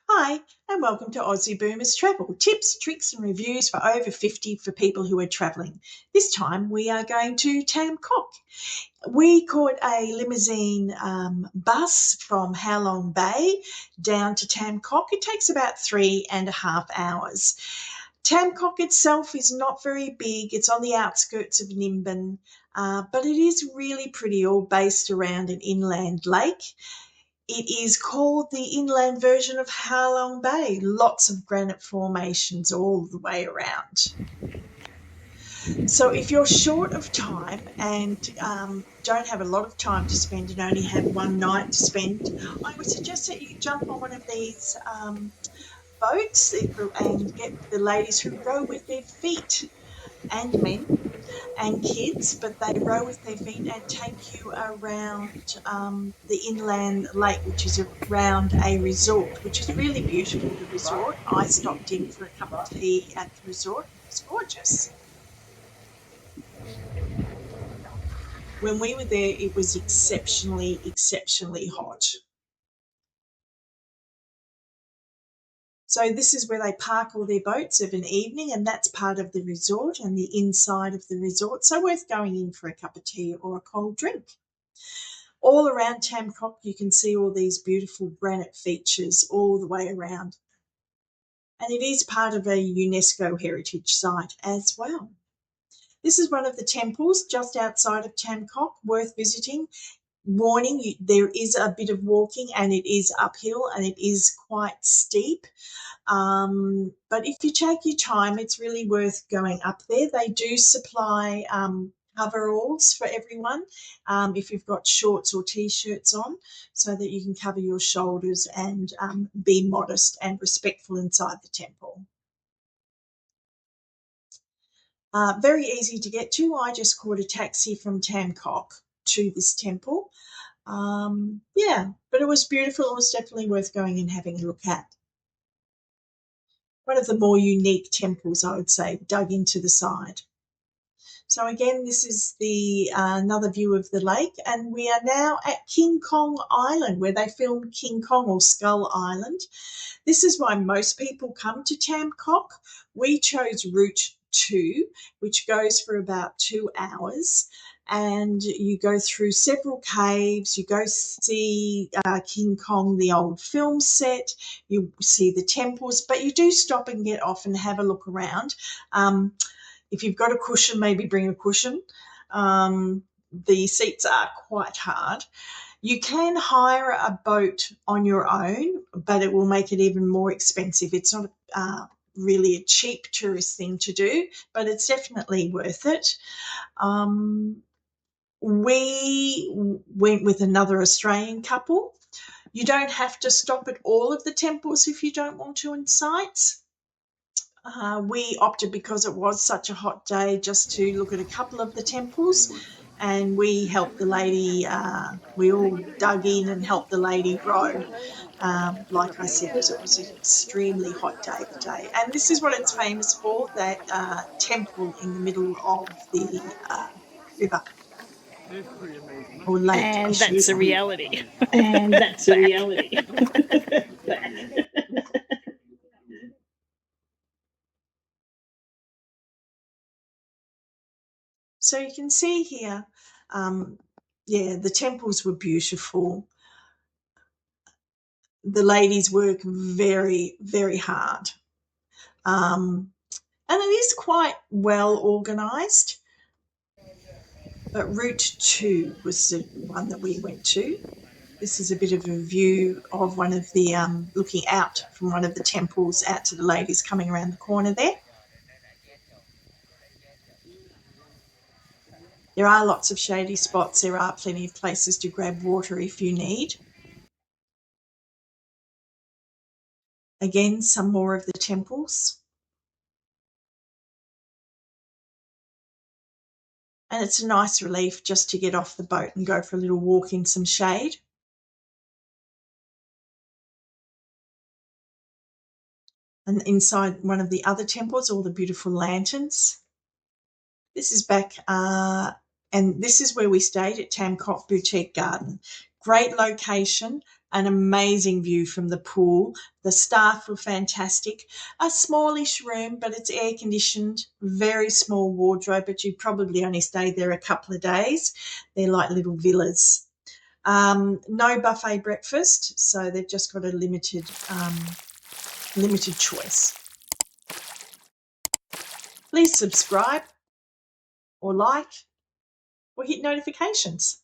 Hi, and welcome to Aussie Boomers Travel. Tips, tricks, and reviews for over 50 for people who are travelling. This time we are going to Tam Coc. We caught a limousine bus from Halong Bay down to Tam Coc. It takes about 3.5 hours. Tam Coc itself is not very big. It's on the outskirts of Nimbin, but it is really pretty, all based around an inland lake. It is called the inland version of Halong Bay. Lots of granite formations all the way around. So if you're short of time and don't have a lot of time to spend and only have one night to spend, I would suggest that you jump on one of these boats and get the ladies who row with their feet, and men and kids, but they row with their feet and take you around the inland lake, which is around a resort, which is really beautiful, the resort. I stopped in for a cup of tea at the resort. It was gorgeous. When we were there, it was exceptionally, exceptionally hot. So this is where they park all their boats of an evening, and that's part of the resort and the inside of the resort. So worth going in for a cup of tea or a cold drink. All around Tam Coc, you can see all these beautiful granite features all the way around. And it is part of a UNESCO heritage site as well. This is one of the temples just outside of Tam Coc, worth visiting. Warning, there is a bit of walking and it is uphill and it is quite steep. But if you take your time, it's really worth going up there. They do supply coveralls for everyone if you've got shorts or T-shirts on, so that you can cover your shoulders and be modest and respectful inside the temple. Very easy to get to. I just caught a taxi from Tam Coc to this temple. Yeah, but it was beautiful. It was definitely worth going and having a look at. One of the more unique temples, I would say, dug into the side. So again, this is the another view of the lake, and we are now at King Kong Island, where they filmed King Kong, or Skull Island. This is why most people come to Tam Coc. We chose Route 2, which goes for about 2 hours, and you go through several caves. You go see King Kong, the old film set. You see the temples, but you do stop and get off and have a look around. If you've got a cushion, maybe bring a cushion. The seats are quite hard. You can hire a boat on your own, but it will make it even more expensive. It's not really a cheap tourist thing to do, but it's definitely worth it. We went with another Australian couple. You don't have to stop at all of the temples if you don't want to in sites. We opted, because it was such a hot day, just to look at a couple of the temples, and we helped the lady. We all dug in and helped the lady row, like I said, because it was an extremely hot day today. And this is what it's famous for, that temple in the middle of the river, or lake, I And should that's a say. reality. And that's a Fact. reality. So you can see here, yeah, the temples were beautiful. The ladies work very, very hard. And it is quite well organised. But Route 2 was the one that we went to. This is a bit of a view of one of the, looking out from one of the temples out to the ladies coming around the corner there. There are lots of shady spots. There are plenty of places to grab water if you need. Again, some more of the temples. And it's a nice relief just to get off the boat and go for a little walk in some shade. And inside one of the other temples, all the beautiful lanterns. This is back, and this is where we stayed at Tam Coc Boutique Garden. Great location, an amazing view from the pool. The staff were fantastic. A smallish room, but it's air conditioned, very small wardrobe, but you probably only stayed there a couple of days. They're like little villas. No buffet breakfast, so they've just got a limited choice. Please subscribe or like or hit notifications.